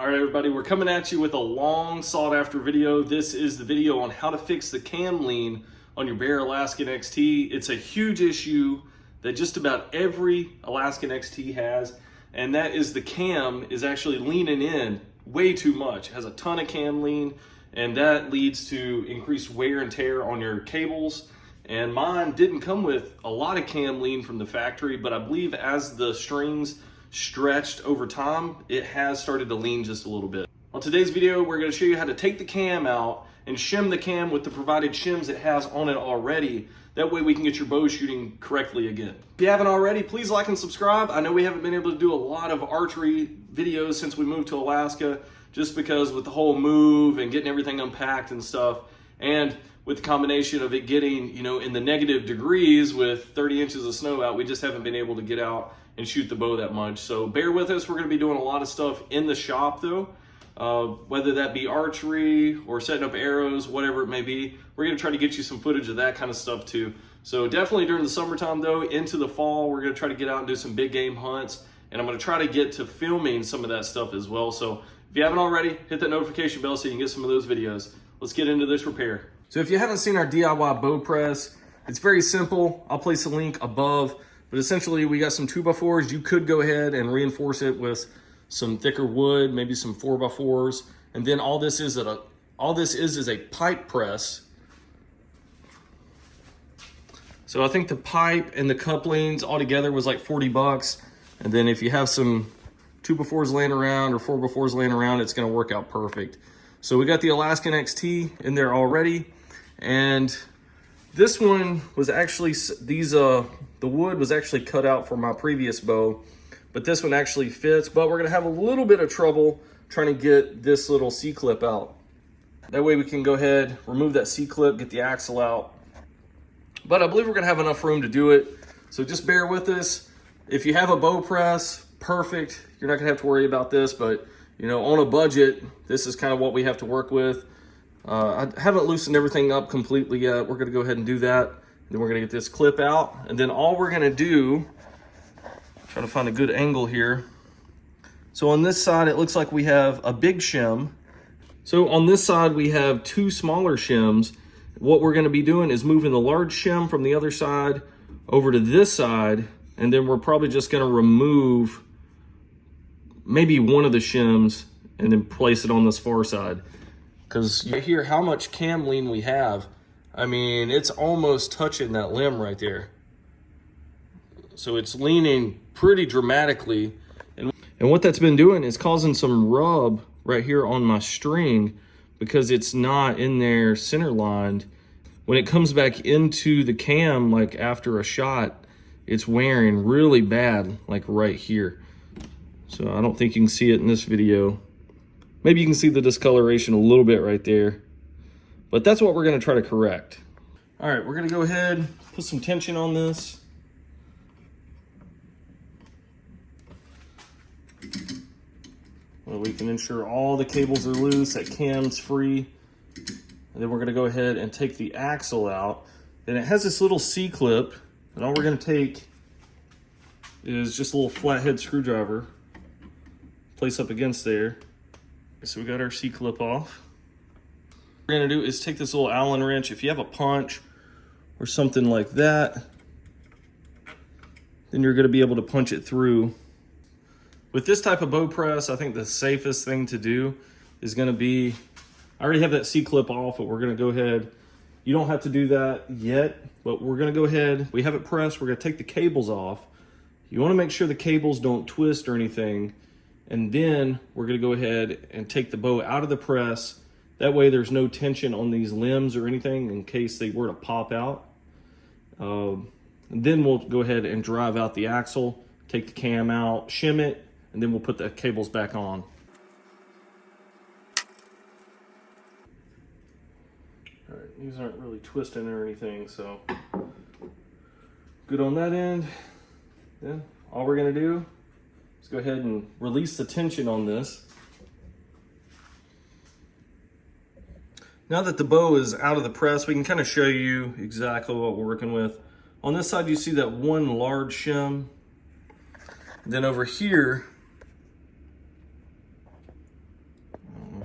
All right, everybody, we're coming at you with a long sought after video. This is the video on how to fix the cam lean on your Bear Alaskan XT. It's a huge issue that just about every Alaskan XT has, and that is the cam is actually leaning in way too much. It has a ton of cam lean, and that leads to increased wear and tear on your cables. And mine didn't come with a lot of cam lean from the factory, but I believe as the strings stretched over time, it has started to lean just a little bit. On today's video, we're going to show you how to take the cam out and shim the cam with the provided shims it has on it already. That way we can get your bow shooting correctly again. If you haven't already, please like and subscribe. I know we haven't been able to do a lot of archery videos since we moved to Alaska, just because with the whole move and getting everything unpacked and stuff, and with the combination of it getting, in the negative degrees with 30 inches of snow out, we just haven't been able to get out and shoot the bow that much. So bear with us. We're going to be doing a lot of stuff in the shop though, whether that be archery or setting up arrows, whatever it may be. We're going to try to get you some footage of that kind of stuff too. So definitely during the summertime though, into the fall, we're going to try to get out and do some big game hunts, and I'm going to try to get to filming some of that stuff as well. So if you haven't already, hit that notification bell so you can get some of those videos. Let's get into this repair. So if you haven't seen our DIY bow press, it's very simple. I'll place a link above. But essentially, we got some 2x4s. You could go ahead and reinforce it with some thicker wood, maybe some 4x4s. And then all this is a pipe press. So I think the pipe and the couplings all together was like 40 bucks. And then if you have some 2x4s laying around or 4x4s laying around, it's gonna work out perfect. So we got the Alaskan XT in there already. And this one was actually, the wood was actually cut out for my previous bow, but this one actually fits. But we're gonna have a little bit of trouble trying to get this little C-clip out. That way we can go ahead, remove that C-clip, get the axle out. But I believe we're gonna have enough room to do it. So just bear with us. If you have a bow press, perfect. You're not gonna have to worry about this, but on a budget, this is kind of what we have to work with. I haven't loosened everything up completely yet. We're gonna go ahead and do that. Then we're gonna get this clip out. And then all we're gonna do, try to find a good angle here. So on this side, it looks like we have a big shim. So on this side, we have two smaller shims. What we're gonna be doing is moving the large shim from the other side over to this side. And then we're probably just gonna remove maybe one of the shims and then place it on this far side. Because you hear how much cam lean we have. I mean, it's almost touching that limb right there. So it's leaning pretty dramatically. And what that's been doing is causing some rub right here on my string because it's not in there center lined. When it comes back into the cam, like after a shot, it's wearing really bad, like right here. So I don't think you can see it in this video. Maybe you can see the discoloration a little bit right there, but that's what we're gonna try to correct. All right, we're gonna go ahead, put some tension on this. Well, we can ensure all the cables are loose, that cam's free. And then we're gonna go ahead and take the axle out. And it has this little C-clip, and all we're gonna take is just a little flathead screwdriver, place up against there. So we got our C-clip off. What we're gonna do is take this little Allen wrench. If you have a punch or something like that, then you're gonna be able to punch it through. With this type of bow press, I think the safest thing to do is gonna be, I already have that C-clip off, but we're gonna go ahead. You don't have to do that yet, but we're gonna go ahead. We have it pressed, we're gonna take the cables off. You wanna make sure the cables don't twist or anything. And then we're gonna go ahead and take the bow out of the press. That way there's no tension on these limbs or anything in case they were to pop out. And then we'll go ahead and drive out the axle, take the cam out, shim it, and then we'll put the cables back on. All right, these aren't really twisting or anything, so good on that end. Then all we're gonna do, let's go ahead and release the tension on this. Now that the bow is out of the press, we can kind of show you exactly what we're working with. On this side, you see that one large shim. Then over here,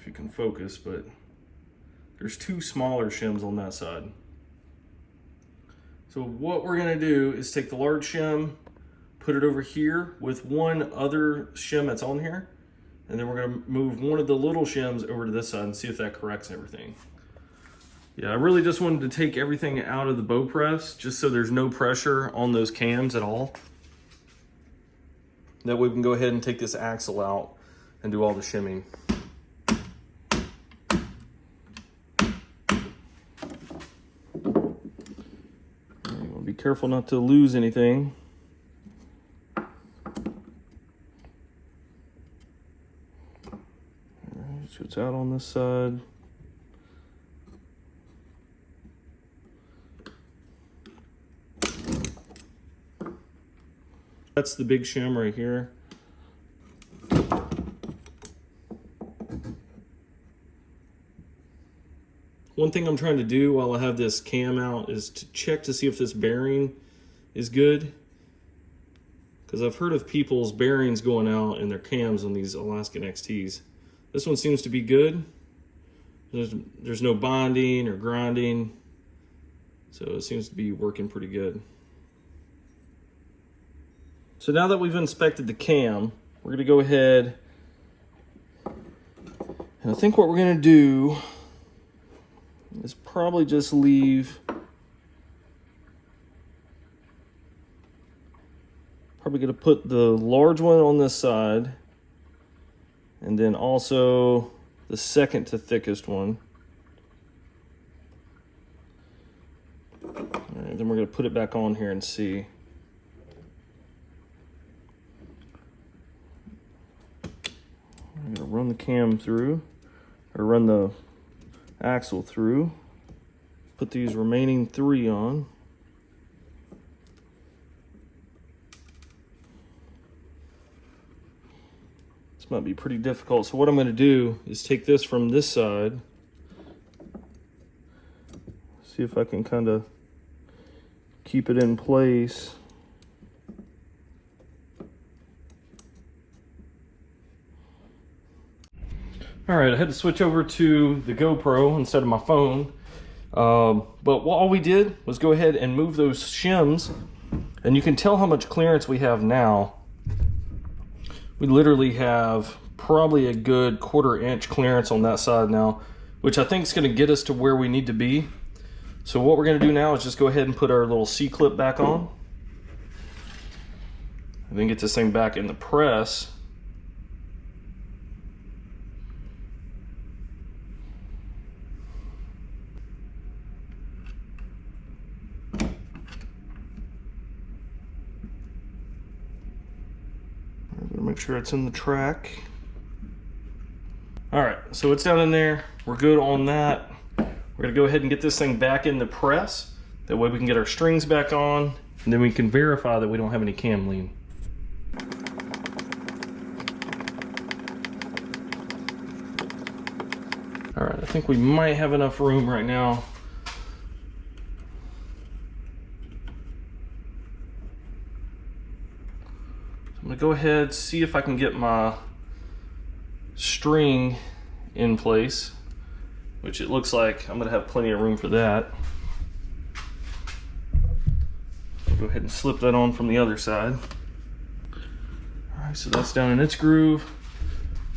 if you can focus, but there's two smaller shims on that side. So what we're gonna do is take the large shim, put it over here with one other shim that's on here, and then we're gonna move one of the little shims over to this side and see if that corrects everything. Yeah, I really just wanted to take everything out of the bow press just so there's no pressure on those cams at all. That way we can go ahead and take this axle out and do all the shimming. Be careful not to lose anything. Alright, so it's out on this side. That's the big shim right here. One thing I'm trying to do while I have this cam out is to check to see if this bearing is good. Because I've heard of people's bearings going out in their cams on these Alaskan XTs. This one seems to be good. There's no bonding or grinding. So it seems to be working pretty good. So now that we've inspected the cam, we're gonna go ahead and I think what we're gonna do is probably just leave, probably gonna put the large one on this side and then also the second to thickest one. All right, then we're gonna put it back on here and see. I'm gonna run the cam through, or run the axle through, put these remaining three on. This might be pretty difficult, so what I'm gonna do is take this from this side, see if I can kind of keep it in place. All right, I had to switch over to the GoPro instead of my phone. But all we did was go ahead and move those shims, and you can tell how much clearance we have now. We literally have probably a good 1/4 inch clearance on that side now, which I think is gonna get us to where we need to be. So what we're gonna do now is just go ahead and put our little C-clip back on, and then get this thing back in the press. Make sure it's in the track. All right, so it's down in there. We're good on that. We're gonna go ahead and get this thing back in the press. That way we can get our strings back on, and then we can verify that we don't have any cam lean. All right, I think we might have enough room right now. I'm gonna go ahead, see if I can get my string in place, which it looks like I'm gonna have plenty of room for that. I'll go ahead and slip that on from the other side. All right, so that's down in its groove.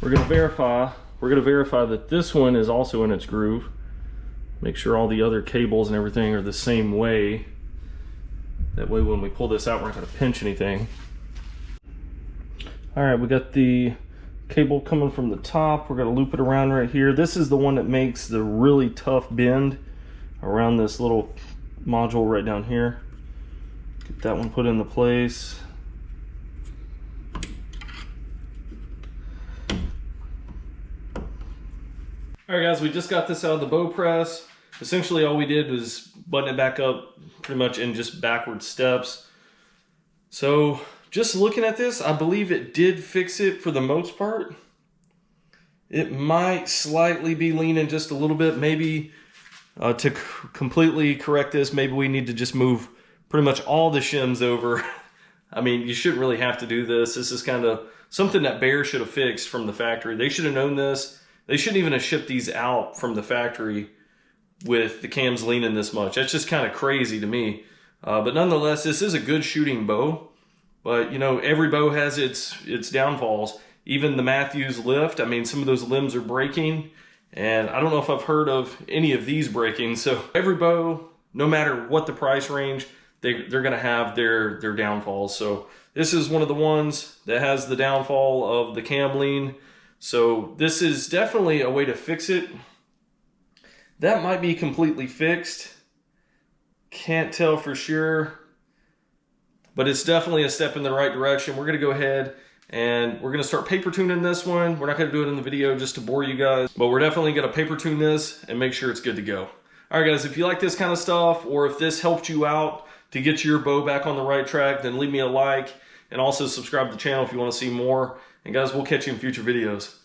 We're gonna verify that this one is also in its groove. Make sure all the other cables and everything are the same way. That way when we pull this out, we're not gonna pinch anything. All right, we got the cable coming from the top. We're gonna loop it around right here. This is the one that makes the really tough bend around this little module right down here. Get that one put into place. All right, guys, we just got this out of the bow press. Essentially, all we did was button it back up pretty much in just backward steps. So just looking at this, I believe it did fix it for the most part. It might slightly be leaning just a little bit. Maybe to completely correct this, maybe we need to just move pretty much all the shims over. I mean, you shouldn't really have to do this. This is kind of something that Bear should have fixed from the factory. They should have known this, They shouldn't even have shipped these out from the factory with the cams leaning this much. That's just kind of crazy to me. But nonetheless, this is a good shooting bow. But you know, every bow has its downfalls. Even the Matthews lift, I mean, some of those limbs are breaking, and I don't know if I've heard of any of these breaking. So every bow, no matter what the price range, they're gonna have their downfalls. So this is one of the ones that has the downfall of the cam lean. So this is definitely a way to fix it. That might be completely fixed. Can't tell for sure, but it's definitely a step in the right direction. We're gonna go ahead and we're gonna start paper tuning this one. We're not gonna do it in the video just to bore you guys, but we're definitely gonna paper tune this and make sure it's good to go. All right guys, if you like this kind of stuff, or if this helped you out to get your bow back on the right track, then leave me a like and also subscribe to the channel if you wanna see more. And guys, we'll catch you in future videos.